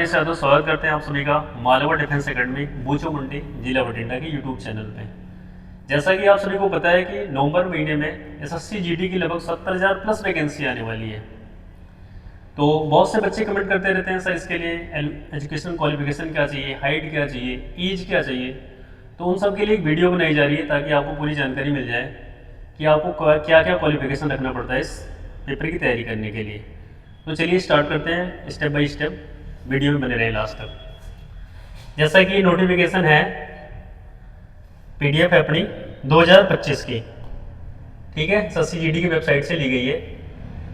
साथियों, स्वागत करते हैं आप सभी का मालवा डिफेंस एकेडमी बूचो मुंडी जिला बठिंडा के यूट्यूब चैनल पे। जैसा कि आप सभी को पता है कि नवंबर महीने में एसएससी जीडी की लगभग 70,000 प्लस वैकेंसी आने वाली है। तो बहुत से बच्चे कमेंट करते रहते हैं, सर इसके लिए एजुकेशन क्वालिफिकेशन क्या चाहिए, हाइट क्या चाहिए, एज क्या चाहिए। तो उन सब के लिए एक वीडियो बनाई जा रही है ताकि आपको पूरी जानकारी मिल जाए कि आपको क्या क्या क्वालिफिकेशन रखना पड़ता है इस पेपर की तैयारी करने के लिए। तो चलिए स्टार्ट करते हैं स्टेप बाय स्टेप, वीडियो में बने रहें लास्ट तक। जैसा कि नोटिफिकेशन है पीडीएफ है अपनी 2025 की, ठीक है, एसएससी जीडी की वेबसाइट से ली गई है,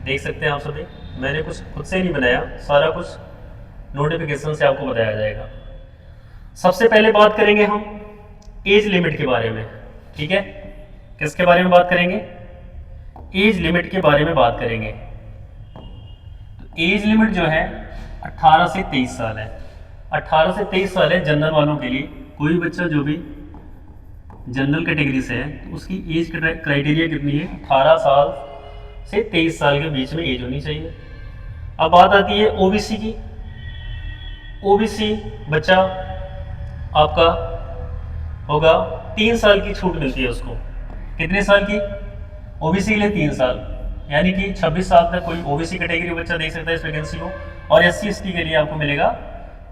देख सकते हैं आप सभी। मैंने कुछ खुद से नहीं बनाया, सारा कुछ नोटिफिकेशन से आपको बताया जाएगा। सबसे पहले बात करेंगे हम एज लिमिट के बारे में, ठीक है। किसके बारे में बात करेंगे? एज लिमिट के बारे में बात करेंगे। तो एज लिमिट जो है 18 से 23 साल है। 18 से 23 साल है जनरल वालों के लिए। कोई बच्चा जो भी जनरल कैटेगरी से है तो उसकी एज क्राइटेरिया कितनी है? 18 साल से 23 साल के बीच में एज होनी चाहिए। अब बात आती है ओबीसी की। ओबीसी बच्चा आपका होगा 3 साल की छूट मिलती है उसको। कितने साल की? ओबीसी के लिए 3 साल, यानी कि 26 साल तक कोई ओबीसी कैटेगरी बच्चा देख सकता है इस वैकेंसी को। और एससी एसटी के लिए आपको मिलेगा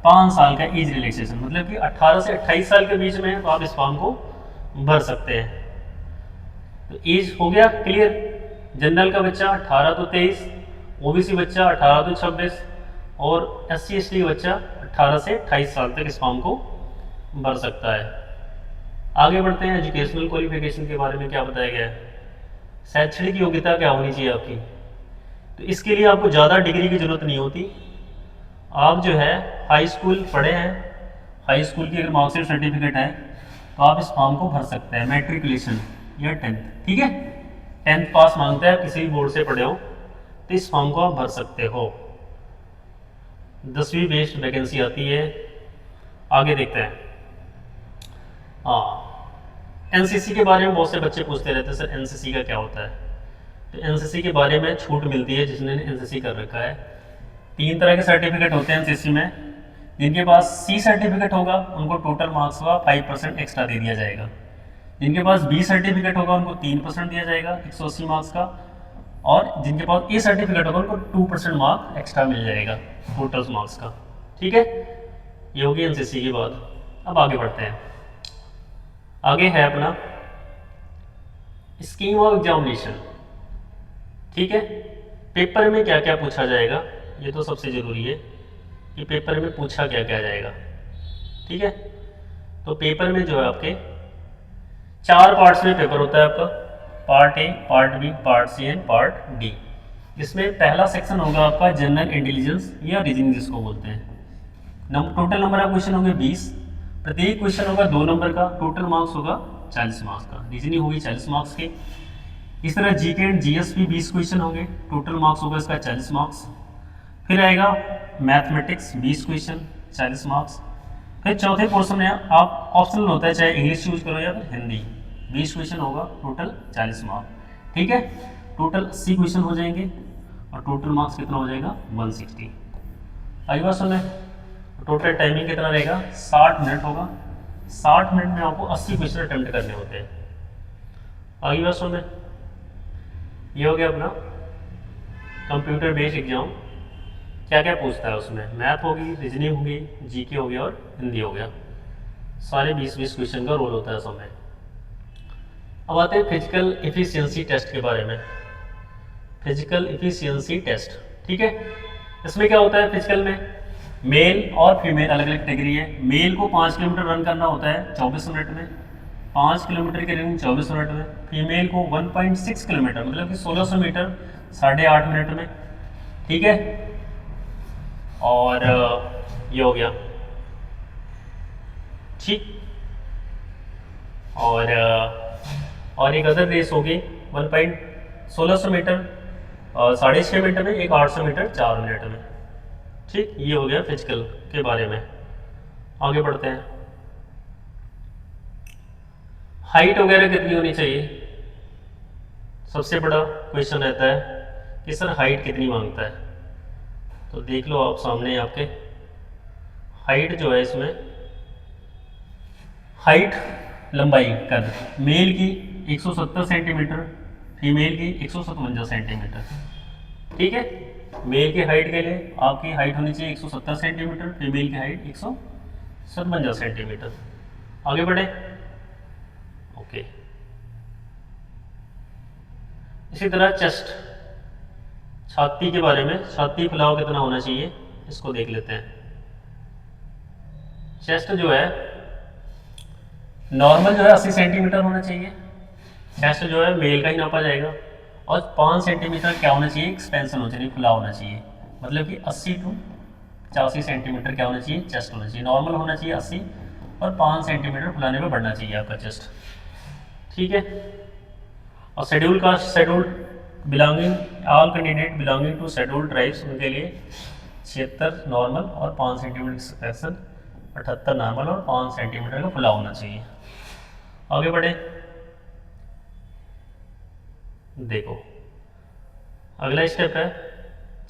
5 साल का एज रिलैक्सेशन, मतलब कि 18 से 28 साल के बीच में है तो आप इस फॉर्म को भर सकते हैं। तो एज हो गया क्लियर। जनरल का बच्चा 18 तो 23, ओबीसी बच्चा 18 तो 26 और एससी एसटी का बच्चा 18 से 28 साल तक इस फॉर्म को भर सकता है। आगे बढ़ते हैं, एजुकेशनल क्वालिफिकेशन के बारे में क्या बताया गया है। शैक्षणिक योग्यता क्या होनी चाहिए आपकी? तो इसके लिए आपको ज़्यादा डिग्री की जरूरत नहीं होती। आप जो है हाई स्कूल पढ़े हैं, हाई स्कूल की अगर मार्कशीट सर्टिफिकेट है तो आप इस फॉर्म को भर सकते हैं। मैट्रिकुलेशन या 10th, ठीक है, 10th पास मांगता है, किसी भी बोर्ड से पढ़े हो तो इस फॉर्म को आप भर सकते हो। 10वीं बेस्ड वैकेंसी आती है। आगे देखते हैं। एनसीसी के बारे में बहुत से बच्चे पूछते रहते हैं, सर एनसीसी का क्या होता है। तो एनसीसी के बारे में छूट मिलती है जिसने एनसीसी कर रखा है। 3 तरह के सर्टिफिकेट होते हैं एनसीसी में। जिनके पास सी सर्टिफिकेट होगा उनको टोटल मार्क्स का 5% एक्स्ट्रा दे दिया जाएगा। जिनके पास बी सर्टिफिकेट होगा उनको 3% दिया जाएगा 180 मार्क्स का। और जिनके पास ए सर्टिफिकेट होगा उनको 2% मार्क एक्स्ट्रा मिल जाएगा टोटल मार्क्स का, ठीक है। ये होगी एनसीसी की बात। अब आगे बढ़ते हैं। आगे है अपना स्कीम ऑफ एग्जामिनेशन, ठीक है। पेपर में क्या क्या पूछा जाएगा ये तो सबसे ज़रूरी है कि पेपर में पूछा क्या क्या जाएगा, ठीक है। तो पेपर में जो है आपके 4 पार्ट्स में पेपर होता है आपका। Part A, part B, part C and part D. इसमें पहला सेक्शन होगा आपका जनरल इंटेलिजेंस या रीजनिंग जिसको बोलते हैं। टोटल नंबर ऑफ क्वेश्चन होंगे 20। प्रत्येक क्वेश्चन होगा 2 नंबर का। टोटल मार्क्स होगा 40 मार्क्स का। रीजनिंग होगी 40 मार्क्स की। इस तरह जीके एंड जीएस भी 20 क्वेश्चन होंगे। टोटल मार्क्स होगा इसका 40 मार्क्स। फिर आएगा मैथमेटिक्स 20 क्वेश्चन, 40 मार्क्स। फिर चौथे पोर्शन में आप ऑप्शनल होता है, चाहे इंग्लिश यूज करो या फिर हिंदी। 20 क्वेश्चन होगा, टोटल 40 मार्क्स, ठीक है। टोटल 80 क्वेश्चन हो जाएंगे और टोटल मार्क्स कितना हो जाएगा? 160। आई बात सुन। टोटल टाइमिंग कितना रहेगा? 60 मिनट होगा। 60 मिनट में आपको 80 क्वेश्चन अटेम्प्ट करने होते हैं। आगे बात सुन। ये हो गया अपना कंप्यूटर बेस्ड एग्जाम। क्या क्या पूछता है उसमें? मैथ होगी, रीजनिंग होगी, जीके हो गया और हिंदी हो गया। सारे 20-20 क्वेश्चन का रोल होता है उसमें। अब आते हैं फिजिकल एफिशिएंसी टेस्ट के बारे में। फिजिकल एफिशिएंसी टेस्ट, ठीक है। इसमें क्या होता है? फिजिकल में मेल और फीमेल अलग अलग कैटेगरी है। मेल को 5 किलोमीटर रन करना होता है 24 मिनट में, 5 किलोमीटर की रनिंग 24 मिनट में। फीमेल को 1.6 किलोमीटर मतलब कि 1600 मीटर 8.5 मिनट में, ठीक है। और ये हो गया, ठीक। और एक अदर रेस होगी 1.1600 मीटर 6.5 मिनट में, एक 800 मीटर 4 मिनट में, ठीक। ये हो गया फिजिकल के बारे में। आगे बढ़ते हैं। हाइट वगैरह कितनी होनी चाहिए? सबसे बड़ा क्वेश्चन रहता है कि सर हाइट कितनी मांगता है। तो देख लो आप सामने आपके हाइट जो है इसमें, हाइट लंबाई कद मेल की 170 सेंटीमीटर, फीमेल की 157 सेंटीमीटर। ठीक है, मेल की हाइट के लिए आपकी हाइट होनी चाहिए 170 सेंटीमीटर, फीमेल की हाइट 157 सेंटीमीटर। आगे बढ़े। ओके, इसी तरह चेस्ट, छाती के बारे में, छाती फुलाव कितना होना चाहिए इसको देख लेते हैं। चेस्ट जो है नॉर्मल जो है 80 सेंटीमीटर होना चाहिए, चेस्ट जो है मेल का ही नापा जाएगा। और 5 सेंटीमीटर क्या होना चाहिए, एक्सपेंशन होना चाहिए, खुला होना चाहिए। मतलब कि 80 टू 85 सेंटीमीटर क्या होना चाहिए, चेस्ट होना चाहिए। नॉर्मल होना चाहिए 80 और 5 सेंटीमीटर फुलाने में बढ़ना चाहिए आपका चेस्ट। ठीक है, और schedule caste, schedule belonging, all candidate belonging to schedule tribes, उनके लिए 76 नॉर्मल और 5 सेंटीमीटर एक्सपेंशन, 78 नॉर्मल और 5 सेंटीमीटर का खुला होना चाहिए। आगे बढ़े। देखो अगला स्टेप है,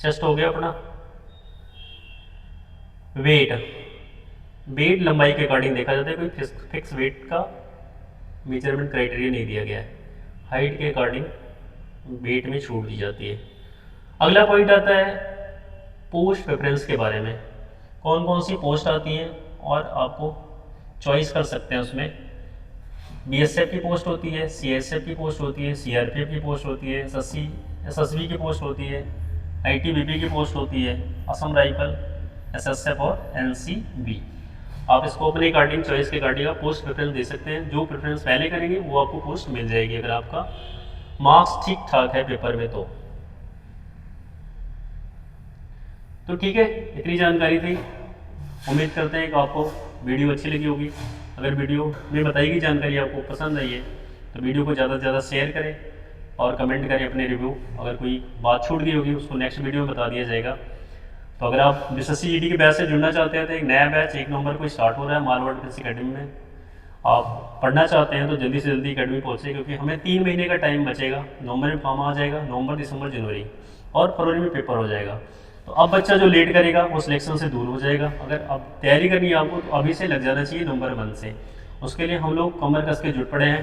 चेस्ट हो गया अपना। वेट, वेट लंबाई के अकॉर्डिंग देखा जाता है, कोई फिक्स वेट का मेजरमेंट क्राइटेरिया नहीं दिया गया है, हाइट के अकॉर्डिंग वेट में छूट दी जाती है। अगला पॉइंट आता है पोस्ट प्रेफरेंस के बारे में, कौन कौन सी पोस्ट आती हैं और आपको चॉइस कर सकते हैं उसमें। बीएसएफ की पोस्ट होती है, सीएसएफ की पोस्ट होती है, सीआरपीएफ की पोस्ट होती है, एसएसबी की पोस्ट होती है, आईटीबीपी की पोस्ट होती है, असम राइफल, एसएसएफ और एनसीबी। आप इसको अपने अकॉर्डिंग, चॉइस के अकॉर्डिंग आप पोस्ट प्रेफरेंस दे सकते हैं। जो प्रेफरेंस पहले करेंगे वो आपको पोस्ट मिल जाएगी अगर आपका मार्क्स ठीक ठाक है पेपर में तो ठीक है, इतनी जानकारी थी। उम्मीद करते हैं कि आपको वीडियो अच्छी लगी होगी। अगर वीडियो में बताई गई जानकारी आपको पसंद आई है तो वीडियो को ज़्यादा से ज़्यादा शेयर करें और कमेंट करें अपने रिव्यू। अगर कोई बात छूट गई होगी उसको नेक्स्ट वीडियो में बता दिया जाएगा। तो अगर आप बीएसएससी जीडी के बैच से जुड़ना चाहते हैं तो एक नया बैच 1 नवंबर को स्टार्ट हो रहा है मारवाड़ डिफेंस अकेडमी में। आप पढ़ना चाहते हैं तो जल्दी से जल्दी अकेडमी पहुँचे, क्योंकि हमें 3 महीने का टाइम बचेगा। नवंबर में फॉर्म आ जाएगा, नवंबर, दिसंबर, जनवरी और फरवरी में पेपर हो जाएगा। तो अब बच्चा जो लेट करेगा वो सिलेक्शन से दूर हो जाएगा। अगर अब तैयारी करनी है आपको तो अभी से लग जाना चाहिए नवंबर मंथ से। उसके लिए हम लोग कमर कस के जुट पड़े हैं।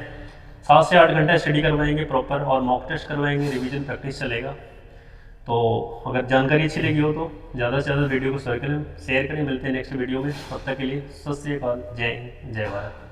7 से 8 घंटा स्टडी करवाएंगे प्रॉपर, और मॉक टेस्ट करवाएंगे, रिवीजन प्रैक्टिस चलेगा। तो अगर जानकारी अच्छी लगी हो तो ज़्यादा से ज़्यादा वीडियो को शेयर करें। मिलते हैं नेक्स्ट वीडियो में, तब तक के लिए सत श्री अकाल, जय हिंद, जय भारत।